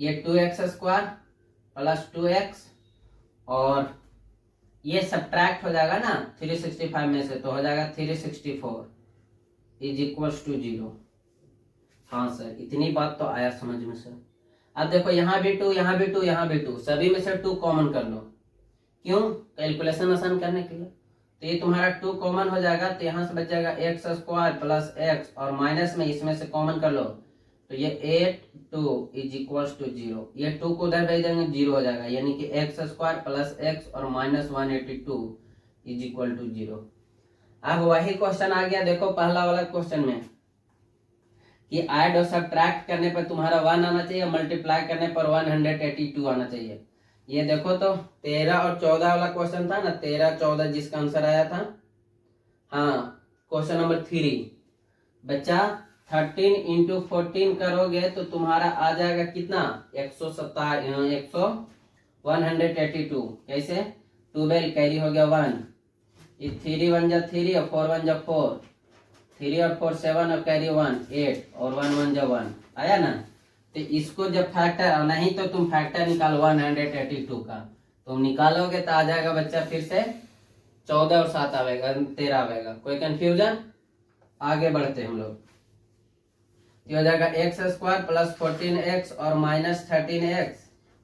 ये 2x स्क्वायर + 2x और ये सब्ट्रैक्ट हो जाएगा ना 365 में से, तो हो जाएगा 364 इज इक्वल टू 0। हाँ सर, इतनी बात तो आया समझ में सर। अब देखो, यहाँ भी 2, यहाँ भी 2, यहाँ भी 2, सभी में से 2 कॉमन कर लो, क्यों? कैलकुलेशन आसान करने के लिए। तो ये तुम्हारा 2 कॉमन हो जाएगा, तो यहाँ से बच जाएगा x स्क्वायर + x और माइनस में इसमें से कॉमन कर लो, तो ये 82 इज इक्वल टू 0, ये 2 को उधर भेज देंगे, 0 हो जाएगा, यानी कि x स्क्वायर + x और -182 इज इक्वल टू 0। अब वही क्वेश्चन आ गया, देखो पहला वाला क्वेश्चन में कि ऐड और सब्ट्रैक्ट करने पर तुम्हारा 1 आना चाहिए, मल्टीप्लाई करने पर 182 आना चाहिए। ये देखो तो 13 और 14 वाला क्वेश्चन था ना, 13 14 जिसका आंसर आया था, हाँ क्वेश्चन नंबर 3 बच्चा, 13 × 14 करोगे तो तुम्हारा आ जाएगा कितना? 182। कैसे? 12 कैरी हो गया 1, ये 3 1 जा 3 और 4 1 जा 4, 3 और 4 7 और कैरी 1 8 और 1 1 जा 1 आया ना। तो इसको जब फैक्टर, नहीं तो तुम फैक्टर निकालो 182 का, तुम निकालोगे तो आ जाएगा बच्चा फिर से 14 और 7 आएगा, 13 आएगा। कोई कंफ्यूजन? आगे बढ़ते हम लोग। ये हो जाएगा x स्क्वायर + 14x और -13x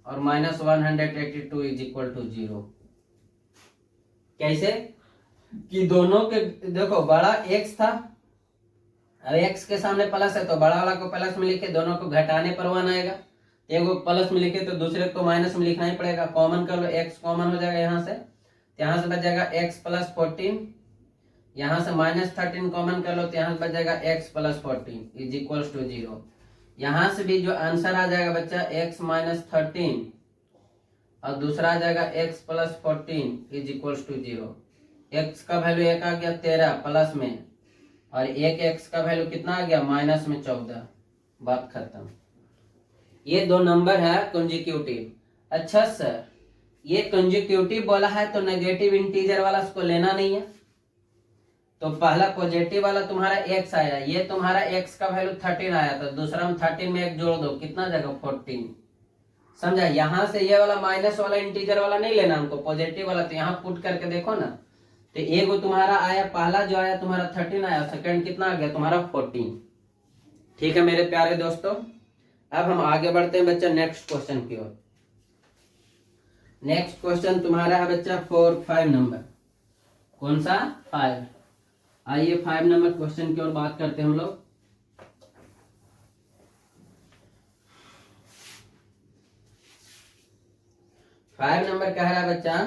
और -182 इज इक्वल टू 0। कैसे? कि दोनों के देखो, बड़ा x था, अब x के सामने प्लस है तो बड़ा वाला को प्लस में लिखे, दोनों को घटाने पर 1 आएगा, एक को प्लस में लिखे तो दूसरे को माइनस में लिखना ही पड़ेगा। कॉमन कर लो, x कॉमन हो जाएगा यहाँ से, तो यहाँ से बच जाएगा x प्लस 14, यहाँ से -13 कॉमन कर लो तो यहाँ से बच जाएगा x plus 14 is equals to 0। यहाँ से भी जो आंसर आ जाएगा बच्चा x माइनस 13 और दूसरा आ जाएगा x plus 14 is equals to 0। x का वैल्यू एक आ गया 13 प्लस में, और एक x का वैल्यू कितना आ गया माइनस में 14। बात खत्म। ये दो नंबर है कंसेक्यूटिव। अच्छा सर, ये कंसेक्यूटिव बोला है तो नेगेटिव इंटीजर वाला उसको लेना नहीं है, तो पहला पॉजिटिव वाला तुम्हारा x आया, ये तुम्हारा x का वैल्यू 13 आया, तो दूसरा में 13 में एक जोड़ दो, कितना जाएगा 14। समझा? यहाँ से ये वाला माइनस वाला इंटीजर वाला नहीं लेना हमको, पॉजिटिव वाला। तो यहाँ पुट करके देखो ना, तो एगो तुम्हारा आया, पहला जो आया तुम्हारा 13 आया, सेकंड कितना आ गया तुम्हारा 14। ठीक है मेरे प्यारे दोस्तों, अब हम आगे बढ़ते हैं बच्चा नेक्स्ट क्वेश्चन की ओर। नेक्स्ट क्वेश्चन तुम्हारा है बच्चा 5 नंबर। कौन सा? 5। आइए 5 नंबर क्वेश्चन की ओर बात करते हैं हम लोग। फाइव नंबर कह रहा है बच्चा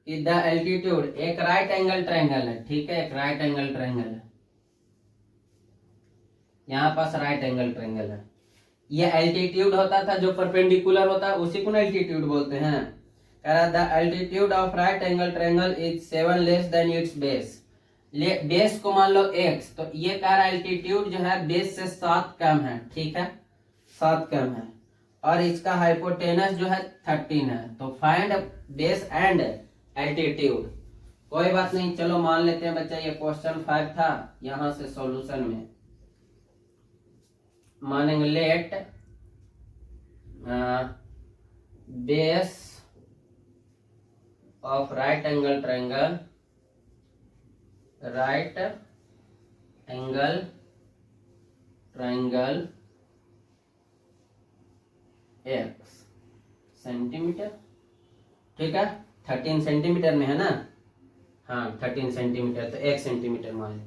कि द एल्टीट्यूड, एक राइट एंगल ट्रायंगल है, ठीक है, एक राइट एंगल ट्रायंगल है, यहाँ पास राइट एंगल ट्रायंगल है। ये एल्टीट्यूड होता था जो परपेंडिकुलर होता है, उसी को एल्टीट्यूड बोलते हैं। कह रहा the altitude of right angle triangle is 7 less than it's base. Base को मान लो x, तो ये कह रहा एल्टीट्यूड जो है बेस से 7 कम है, ठीक है, 7 कम है, और इसका हाइपोटेनस जो है 13 है। तो फाइंड बेस एंड एल्टीट्यूड। कोई बात नहीं, चलो मान लेते हैं बच्चा ये क्वेश्चन 5 था, यहां से सॉल्यूशन में मानेंगे let base of right angle triangle, right angle triangle x centimetre, ठीक है, 13 सेंटीमीटर में है ना, हाँ 13 सेंटीमीटर, तो 1 सेंटीमीटर मान लो।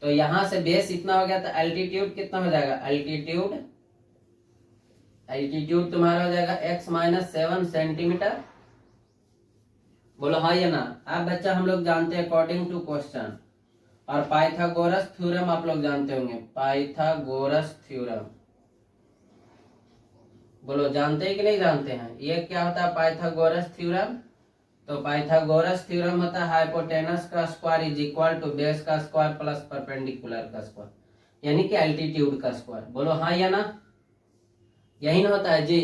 तो यहां से बेस इतना हो गया, तो एल्टीट्यूड कितना हो जाएगा? एल्टीट्यूड तुम्हारा हो जाएगा x माइनस 7 सेंटीमीटर। बोलो हाँ या ना? अब बच्चा हम लोग जानते हैं अकॉर्डिंग टू क्वेश्चन, और पाइथागोरस थ्योरम आप लोग जानते होंगे, पाइथागोरस थ्योरम। बोलो जानते हैं कि नहीं जानते हैं? ये क्या होता है पाइथागोरस थ्योरम? तो पाइथागोरस थ्योरम होता है हाइपोटेनस का square is equal to base का स्क्वायर प्लस परपेंडिकुलर का स्क्वायर, यानी कि एल्टीट्यूड का स्क्वायर। बोलो हाँ या ना? यही ना होता है जी।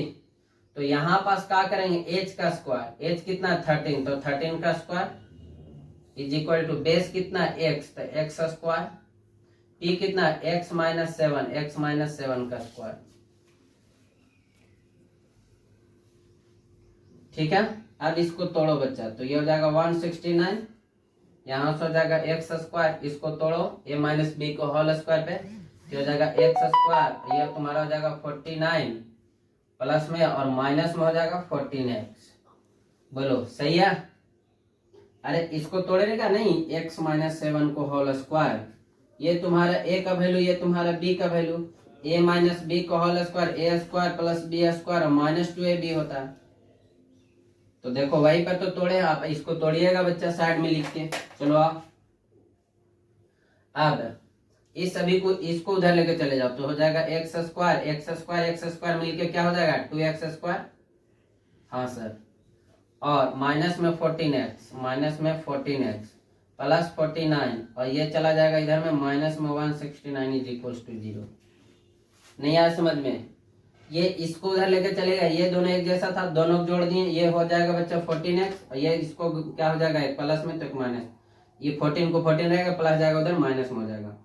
तो यहाँ पास क्या करेंगे, h का स्क्वायर, h कितना 13, तो 13 का square is equal to base कितना x, तो x का स्क्वायर, p कितना x माइनस 7, x माइनस 7 का स्क्वायर, ठीक है। अब इसको तोड़ो बच्चा, तो ये हो जाएगा 169, यहाँ से हो जाएगा एक्स स्क्वायर, इसको तोड़ो a माइनस बी को होल स्क्वायर पे, तो हो जाएगा एक्स स्क्वायर, ये तुम्हारा हो जाएगा 49 प्लस में और माइनस में हो जाएगा 14x। बोलो सही है? अरे इसको तोड़ने का नहीं, x माइनस 7 को होल स्क्वायर, ये तुम्हारा a का वैल्यू, ये तुम्हारा b का वैल्यू, a माइनस बी को whole square, a square plus b square और माइनस 2ab होता है। तो देखो वहीं पर तो तोड़े, आप इसको तोड़िएगा बच्चा साइड में लिख के। चलो आप अब इस सभी को, इसको उधर लेके चले जाओ, तो हो जाएगा एक्स स्क्वायर मिलके क्या हो जाएगा 2x स्क्वायर, हाँ सर, और माइनस में 14x प्लस 49, और ये चला जाएगा इधर में माइनस में 169 इज इक्वल्स टू 0। नहीं आया समझ में? ये इसको उधर लेके चलेगा, ये दोनों एक जैसा था, दोनों को जोड़ दिए, ये हो जाएगा बच्चा 14x, और ये इसको क्या हो जाएगा एक प्लस में, तो एक माइनस, ये 14 को 14 रहेगा, प्लस जाएगा उधर माइनस में हो जाएगा।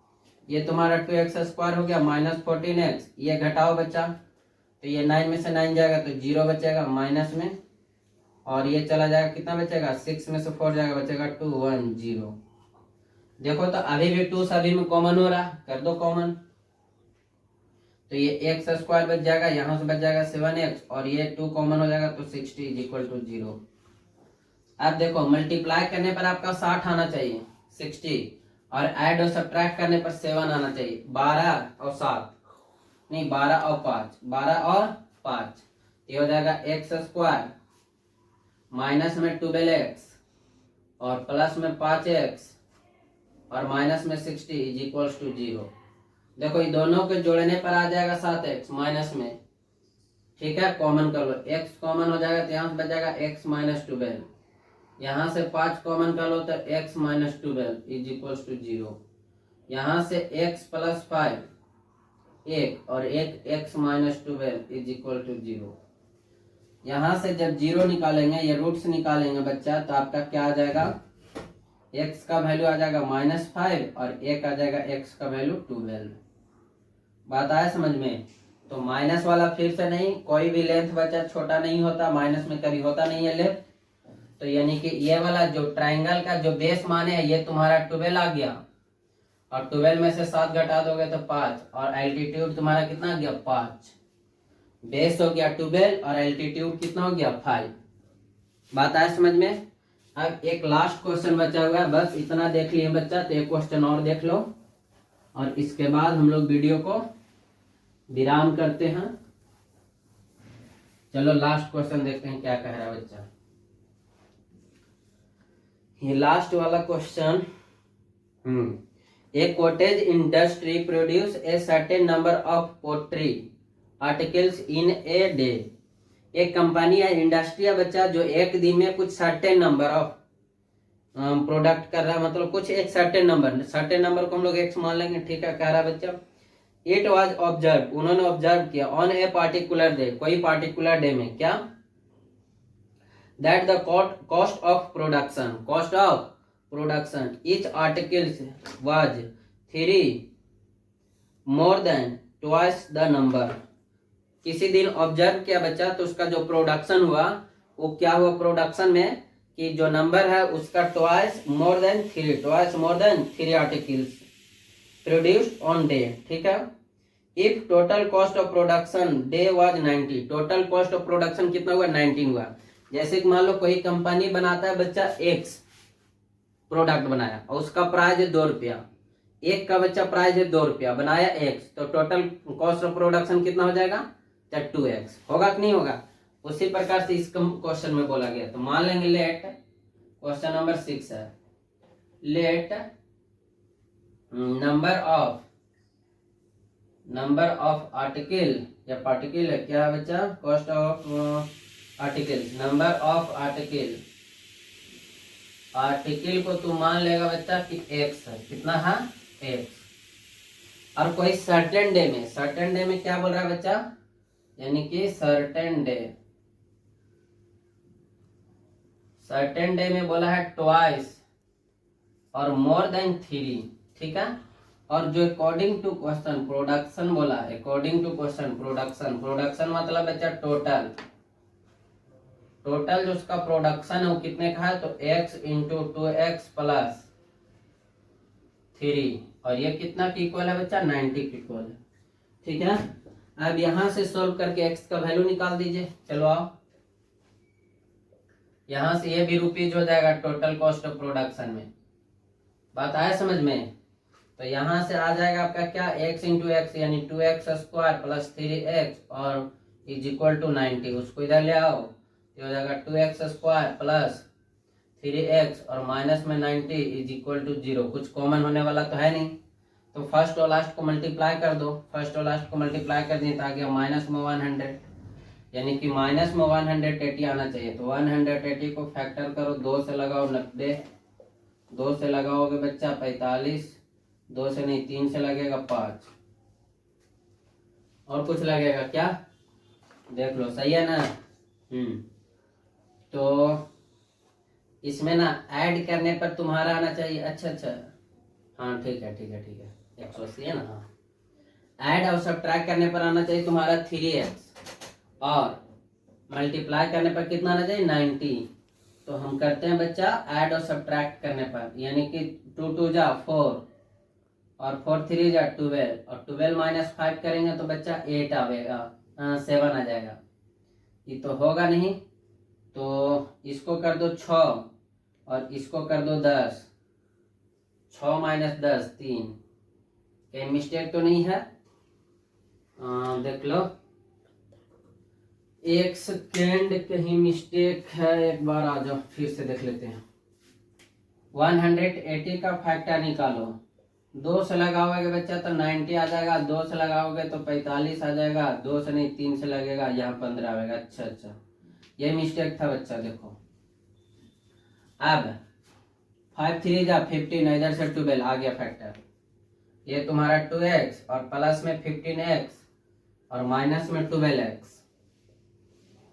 ये तुम्हारा 2x स्क्वायर हो गया माइनस 14x, ये घटाओ बच्चा, तो ये 9 में से 9 जाएगा तो 0 बचेगा माइनस में, और ये चला जाएगा, कितना बचेगा 6 में से 4 जाएगा, बचेगा 2 1 0। देखो तो अभी भी 2 सभी में कॉमन हो रहा, कर दो कॉमन, तो ये एक्स स्क्वायर बच जाएगा, यहाँ से बच जाएगा 7x, और ये 2 कॉमन हो जाएगा तो 60 इज इक्वल टू 0। अब देखो मल्टीप्लाई करने पर आपका 60 आना चाहिए, 60, और ऐड और सब्ट्रैक्ट करने पर 7 आना चाहिए, 12 और 7 नहीं, 12 और 5, 12 और 5, ये हो जाएगा एक्स स्क्वायर माइनस में 12x और प्लस में 5x और माइनस में 60 इज इक्वल्स टू 0। देखो ये दोनों के जोड़ने पर आ जाएगा 7x माइनस में, ठीक है, कॉमन कर लो, x कॉमन हो जाएगा तो यहाँ से बच जाएगा x माइनस 12, यहाँ से 5 कॉमन कर लो तो x minus 12 is equals to 0, यहाँ से x प्लस 5 1 और एक x minus 12 is equal to 0। यहाँ से जब 0 निकालेंगे, ये रूट्स निकालेंगे बच्चा, तो आपका क्या आ जाएगा, x का वैल्यू आ जाएगा -5 और एक आ जाएगा x का वैल्यू 12। बात आया समझ में? तो माइनस वाला फिर से नहीं, कोई भी लेंथ बच्चा छोटा नहीं होता, माइनस में कभी होता नहीं है लेंथ। तो यानी कि ये वाला जो ट्राइंगल का जो बेस माने है ये तुम्हारा 12 आ गया, और 12 में से 7 घटा दोगे तो 5, और एल्टीट्यूड तुम्हारा कितना आ गया 5। बेस हो गया 12 और एल्टीट्यूड कितना हो गया 5। बात आया समझ में? अब एक लास्ट क्वेश्चन बचा हुआ है, बस इतना देख लिए बच्चा, तो एक क्वेश्चन और देख लो और इसके बाद हम लोग वीडियो को विराम करते हैं। चलो लास्ट क्वेश्चन देखते हैं क्या कह रहा है बच्चा। ये लास्ट वाला question, a cottage industry produce a certain number of pottery articles in a day. एक कंपनी या इंडस्ट्री है बच्चा जो एक दिन में कुछ सर्टेन नंबर ऑफ प्रोडक्ट कर रहा है, मतलब कुछ एक सर्टेन नंबर को हम लोग एक्स मान लेंगे, ठीक है। कह रहा है बच्चा इट वाज ऑब्जर्व, उन्होंने ऑब्जर्व किया, ऑन ए पार्टिकुलर डे, कोई पार्टिकुलर डे में, क्या, that the cost of production each articles was 3 more than twice the number. किसी दिन ऑब्जर्व किया बच्चा तो उसका जो प्रोडक्शन हुआ वो क्या हुआ, प्रोडक्शन में कि जो नंबर है उसका twice more than 3 articles produced on day, ठीक है। If total cost of production day was 90, total cost of production कितना हुआ 19 हुआ। जैसे कि मान लो कोई कंपनी बनाता है बच्चा एक्स प्रोडक्ट बनाया और उसका प्राइस है 2 रुपया, एक का बच्चा प्राइस है 2 रुपया, बनाया एक्स, तो टोटल कॉस्ट ऑफ प्रोडक्शन कितना हो जाएगा 2x, होगा कि नहीं होगा। उसी प्रकार से इस क्वेश्चन में बोला गया, तो मान लेंगे लेट, क्वेश्चन नंबर 6 है, लेट नंबर ऑफ आर्टिकल या पार्टिकल है, क्या है बच्चा, cost of article, number of article को तू मान लेगा बच्चा कि x है, कितना है x। और कोई सर्टेन डे में क्या बोल रहा है बच्चा, यानी कि सर्टेन डे में बोला है ट्वाइस और मोर देन 3, ठीक है। और जो अकॉर्डिंग टू क्वेश्चन प्रोडक्शन बोला, अकॉर्डिंग टू क्वेश्चन प्रोडक्शन मतलब बच्चा टोटल जो उसका प्रोडक्शन है वो कितने का है, तो x इंटू 2x प्लस 3, और ये कितना की इक्वल है बच्चा 90 की इक्वल है, ठीक है। अब यहां से सोल्व करके x का वैल्यू निकाल दीजिए, चलो आओ। यहां से ये भी रुपीज हो जाएगा टोटल कॉस्ट ऑफ प्रोडक्शन में, बात आया समझ में। तो यहां से आ जाएगा आपका क्या, x इंटू एक्स यानी 2x स्क्वायर प्लस 3x और इज इक्वल टू 90, उसको इधर ले आओ, ये हो जाएगा 2x स्क्वायर प्लस 3x और माइनस में 90 इज इक्वल टू 0। कुछ कॉमन होने वाला तो है नहीं, तो फर्स्ट और लास्ट को मल्टीप्लाई कर दो, फर्स्ट और लास्ट को मल्टीप्लाई कर दिए तो आ गया माइनस में 100, यानी कि माइनस में 180 आना चाहिए। तो 180 को फैक्टर करो, 2 से लगाओ 90, 2 से लगाओगे बच्चा 45, 2 से नहीं 3 से लगेगा 5, और कुछ लगेगा क्या, देख लो, सही है ना। तो इसमें ना ऐड करने पर तुम्हारा आना चाहिए, अच्छा हाँ ठीक है 180 है ना, हाँ। ऐड और सब्ट्रैक्ट करने पर आना चाहिए तुम्हारा 3x और मल्टीप्लाई करने पर कितना आना चाहिए 90। तो हम करते हैं बच्चा ऐड और सब्ट्रैक्ट करने पर, यानी कि 2 2 जा 4 और 4 3 जा 12 और 12 माइनस 5 करेंगे तो बच्चा 8 आवेगा, 7 आ जाएगा। ये तो होगा नहीं, तो इसको कर दो 6 और इसको कर दो 10, 6 माइनस 10 3, कहीं मिस्टेक तो नहीं है, देख लो, एक सेकेंड, कहीं मिस्टेक है, एक बार आ जाओ फिर से देख लेते हैं। 180 का फैक्टर निकालो। 2 से लगाओगे बच्चा तो 90 आ जाएगा, 2 से लगाओगे तो 45 आ जाएगा, 2 से नहीं 3 से लगेगा, यहाँ 15 आएगा। अच्छा अच्छा, ये मिस्टेक था बच्चा। देखो अब 5 3 जा 15, इधर से 12 आ गया फैक्टर। ये तुम्हारा 2x और प्लस में 15x और माइनस में 12x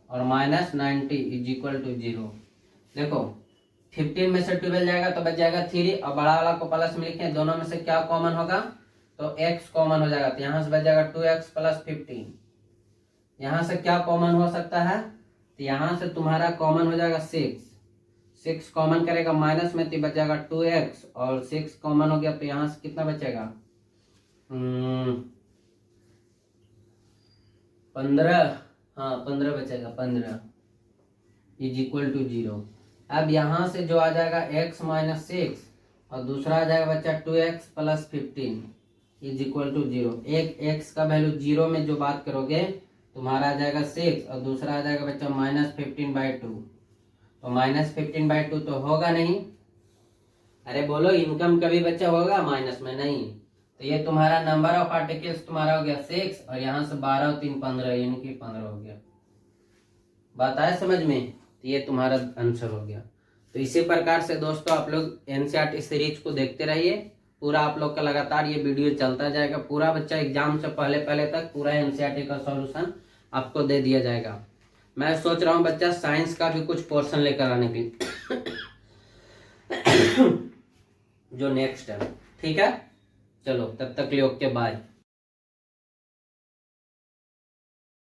और माइनस 90 इज इक्वल टू 0। देखो 15 में से 12 जाएगा तो बच जाएगा 3 और बड़ा वाला को प्लस में लिखे, दोनों में से क्या कॉमन होगा तो x कॉमन हो जाएगा, तो यहाँ से बच जाएगा 2x प्लस 15। यहाँ से क्या कॉमन हो सकता है, तो यहाँ से तुम्हारा कॉमन हो जाएगा 6 कॉमन करेगा माइनस में तो बच जाएगा 2x और 6 कॉमन हो गया तो यहाँ से कितना बचेगा 15। हाँ 15 बचेगा, 15 इज इक्वल टू 0। अब यहाँ से जो आ जाएगा x माइनस 6 और दूसरा आ जाएगा बच्चा 2x plus 15 is equal to 0। एक x का वैल्यू 0 में जो बात करोगे तुम्हारा आ जाएगा 6 और दूसरा आ जाएगा बच्चा माइनस 15/2। तो माइनस 15/2 तो होगा नहीं। अरे बोलो इनकम कभी बच्चा होगा माइनस में? नहीं। तो ये तुम्हारा नंबर ऑफ आर्टिकल्स तुम्हारा हो गया 6 और यहाँ से 12 और 3 15 यानी कि 15 हो गया। बात आया समझ में? तो ये तुम्हारा आंसर हो गया। तो इसी प्रकार से दोस्तों आप लोग एनसीईआरटी सीरीज को देखते रहिए, पूरा आप लोग का लगातार ये वीडियो चलता जाएगा। पूरा बच्चा एग्जाम से पहले तक पूरा एनसीईआरटी का सॉल्यूशन आपको दे दिया जाएगा। मैं सोच रहा हूँ बच्चा साइंस का भी कुछ पोर्शन लेकर आने की जो नेक्स्ट है। ठीक है, चलो तब तक के लिए ओके बाय।